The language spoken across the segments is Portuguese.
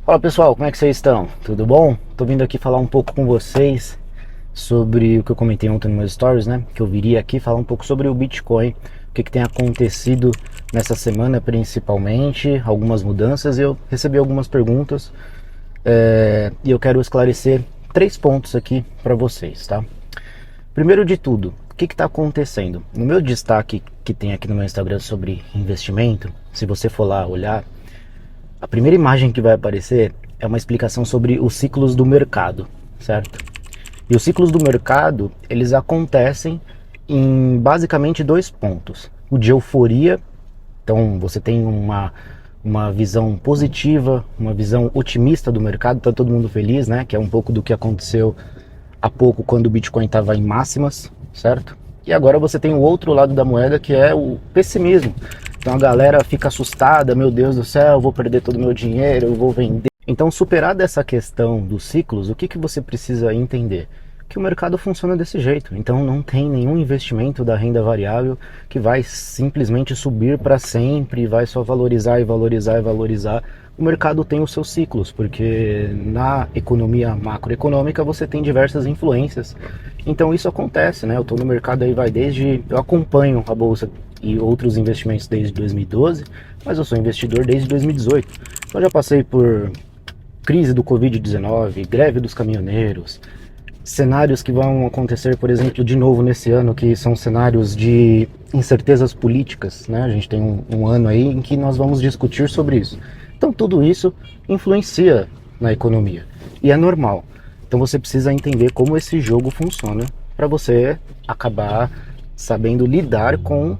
Fala pessoal, como é que vocês estão? Tudo bom? Tô vindo aqui falar um pouco com vocês sobre o que eu comentei ontem nos meus stories, né? Que eu viria aqui falar um pouco sobre o Bitcoin, o que tem acontecido nessa semana principalmente, algumas mudanças. Eu recebi algumas perguntas e eu quero esclarecer 3 pontos aqui para vocês, tá? Primeiro de tudo, o que está acontecendo? No meu destaque que tem aqui no meu Instagram sobre investimento, se você for lá olhar, a primeira imagem que vai aparecer é uma explicação sobre os ciclos do mercado, certo? E os ciclos do mercado, eles acontecem em basicamente 2 pontos. O de euforia, então você tem uma visão positiva, uma visão otimista do mercado, tá todo mundo feliz, né? Que é um pouco do que aconteceu há pouco quando o Bitcoin estava em máximas, certo? E agora você tem o outro lado da moeda, que é o pessimismo. Então a galera fica assustada, meu Deus do céu, eu vou perder todo o meu dinheiro, eu vou vender. Então, superada essa questão dos ciclos, o que você precisa entender? Que o mercado funciona desse jeito. Então não tem nenhum investimento da renda variável que vai simplesmente subir para sempre, vai só valorizar e valorizar e valorizar. O mercado tem os seus ciclos, porque na economia macroeconômica você tem diversas influências. Então isso acontece, né? Eu estou no mercado aí eu acompanho a bolsa e outros investimentos desde 2012, mas eu sou investidor desde 2018. Eu já passei por crise do Covid-19, greve dos caminhoneiros, cenários que vão acontecer, por exemplo, de novo nesse ano, que são cenários de incertezas políticas, né? A gente tem um ano aí em que nós vamos discutir sobre isso. Então tudo isso influencia na economia e é normal. Então você precisa entender como esse jogo funciona para você acabar sabendo lidar com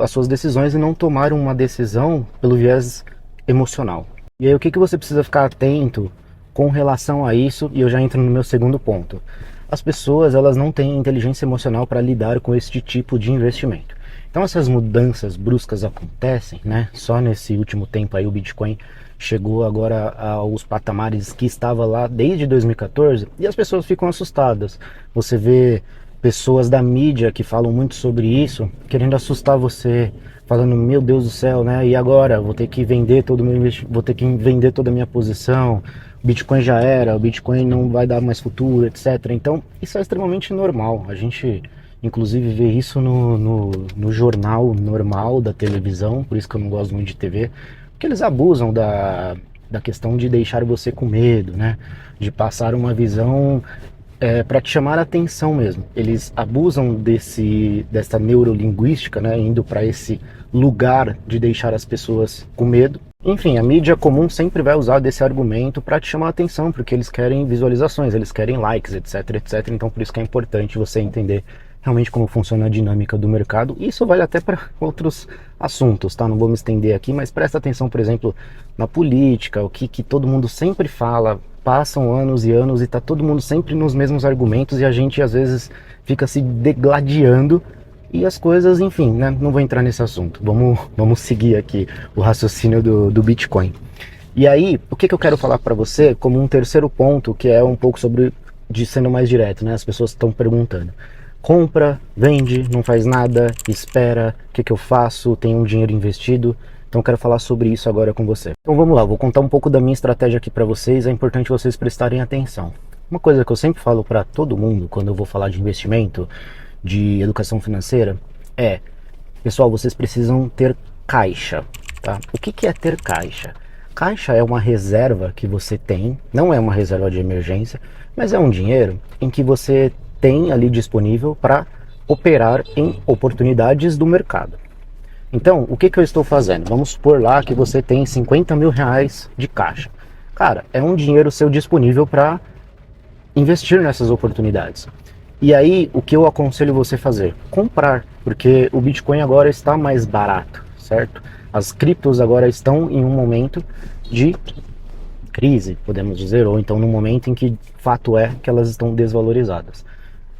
as suas decisões e não tomar uma decisão pelo viés emocional. E aí o que você precisa ficar atento com relação a isso, e eu já entro no meu segundo ponto. As pessoas, elas não têm inteligência emocional para lidar com este tipo de investimento. Então essas mudanças bruscas acontecem, né? Só nesse último tempo aí o Bitcoin chegou agora aos patamares que estava lá desde 2014 e as pessoas ficam assustadas. Você vê pessoas da mídia que falam muito sobre isso, querendo assustar você, falando, meu Deus do céu, né? E agora? Vou ter que vender todo o meu vou ter que vender toda a minha posição. O Bitcoin já era, o Bitcoin não vai dar mais futuro, etc. Então, isso é extremamente normal. A gente, inclusive, vê isso no jornal normal da televisão, por isso que eu não gosto muito de TV, porque eles abusam da questão de deixar você com medo, né? De passar uma visão para te chamar a atenção mesmo. Eles abusam dessa neurolinguística, né? Indo para esse lugar de deixar as pessoas com medo. Enfim, a mídia comum sempre vai usar desse argumento para te chamar a atenção, porque eles querem visualizações, eles querem likes, etc, etc. Então por isso que é importante você entender realmente como funciona a dinâmica do mercado. Isso vale até para outros assuntos, tá? Não vou me estender aqui, mas presta atenção, por exemplo, na política, o que todo mundo sempre fala, passam anos e anos e tá todo mundo sempre nos mesmos argumentos e a gente às vezes fica se degladiando. E as coisas, enfim, né? Não vou entrar nesse assunto. Vamos seguir aqui o raciocínio do Bitcoin. E aí, o que eu quero falar para você como um terceiro ponto, que é um pouco sobre, de sendo mais direto, né? As pessoas estão perguntando. Compra, vende, não faz nada, espera, o que eu faço, tenho um dinheiro investido. Então eu quero falar sobre isso agora com você. Então vamos lá, vou contar um pouco da minha estratégia aqui para vocês, é importante vocês prestarem atenção. Uma coisa que eu sempre falo para todo mundo quando eu vou falar de investimento, de educação financeira, pessoal, vocês precisam ter caixa, tá? O que é ter caixa? Caixa é uma reserva que você tem, não é uma reserva de emergência, mas é um dinheiro em que você tem ali disponível para operar em oportunidades do mercado. Então, o que eu estou fazendo? Vamos supor lá que você tem 50 mil reais de caixa. Cara, é um dinheiro seu disponível para investir nessas oportunidades. E aí, o que eu aconselho você fazer? Comprar, porque o Bitcoin agora está mais barato, certo? As criptos agora estão em um momento de crise, podemos dizer, ou então num momento em que fato é que elas estão desvalorizadas.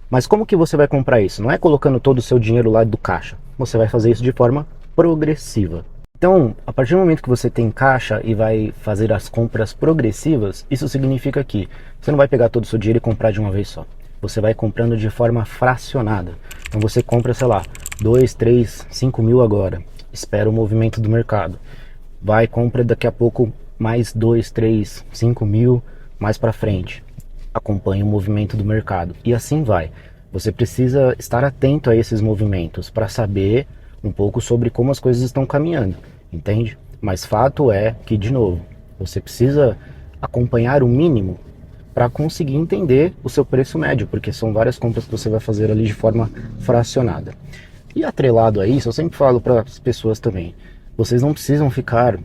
Mas como que você vai comprar isso? Não é colocando todo o seu dinheiro lá do caixa. Você vai fazer isso de forma progressiva. Então, a partir do momento que você tem caixa e vai fazer as compras progressivas, isso significa que você não vai pegar todo o seu dinheiro e comprar de uma vez só. Você vai comprando de forma fracionada. Então você compra, sei lá, 2, 3, 5 mil agora. Espera o movimento do mercado. Vai, compra daqui a pouco mais 2, 3, 5 mil mais para frente. Acompanhe o movimento do mercado e assim vai. Você precisa estar atento a esses movimentos para saber um pouco sobre como as coisas estão caminhando, entende? Mas fato é que, de novo, você precisa acompanhar o mínimo para conseguir entender o seu preço médio, porque são várias compras que você vai fazer ali de forma fracionada. E atrelado a isso, eu sempre falo para as pessoas também, vocês não precisam ficar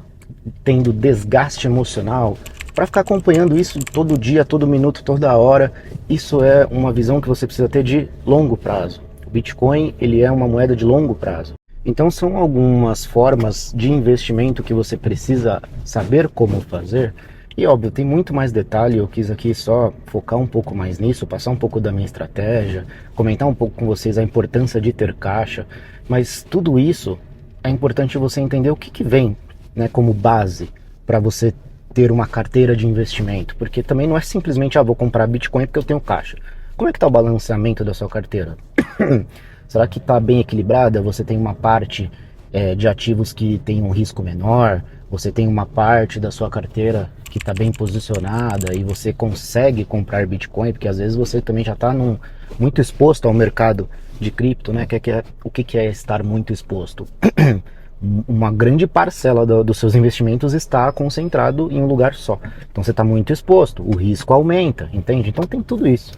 tendo desgaste emocional para ficar acompanhando isso todo dia, todo minuto, toda hora. Isso é uma visão que você precisa ter de longo prazo. O Bitcoin, ele é uma moeda de longo prazo. Então são algumas formas de investimento que você precisa saber como fazer. E óbvio, tem muito mais detalhe, eu quis aqui só focar um pouco mais nisso, passar um pouco da minha estratégia, comentar um pouco com vocês a importância de ter caixa, mas tudo isso é importante você entender o que vem, né, como base para você ter uma carteira de investimento, porque também não é simplesmente, vou comprar Bitcoin porque eu tenho caixa. Como é que está o balanceamento da sua carteira? Será que está bem equilibrada? Você tem uma parte de ativos que tem um risco menor, você tem uma parte da sua carteira que está bem posicionada e você consegue comprar Bitcoin, porque às vezes você também já está muito exposto ao mercado de cripto, né? O que é estar muito exposto? Uma grande parcela dos seus investimentos está concentrado em um lugar só. Então você está muito exposto, o risco aumenta, entende? Então tem tudo isso.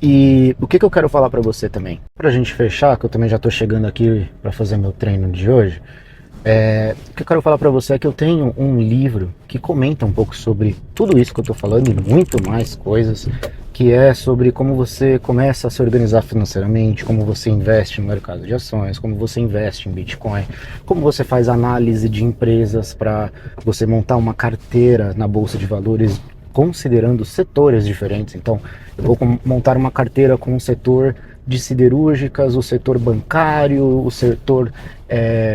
E o que eu quero falar para você também? Para a gente fechar, que eu também já estou chegando aqui para fazer meu treino de hoje, o que eu quero falar para você é que eu tenho um livro que comenta um pouco sobre tudo isso que eu estou falando e muito mais coisas, que é sobre como você começa a se organizar financeiramente, como você investe no mercado de ações, como você investe em Bitcoin, como você faz análise de empresas para você montar uma carteira na Bolsa de Valores considerando setores diferentes. Então, eu vou montar uma carteira com o setor de siderúrgicas, o setor bancário, o setor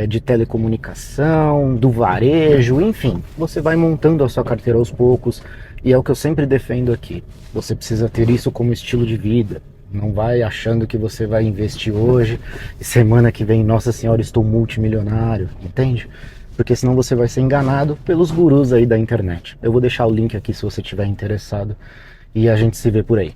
de telecomunicação, do varejo, enfim. Você vai montando a sua carteira aos poucos e é o que eu sempre defendo aqui. Você precisa ter isso como estilo de vida. Não vai achando que você vai investir hoje e semana que vem, nossa senhora, estou multimilionário, entende? Porque senão você vai ser enganado pelos gurus aí da internet. Eu vou deixar o link aqui se você estiver interessado e a gente se vê por aí.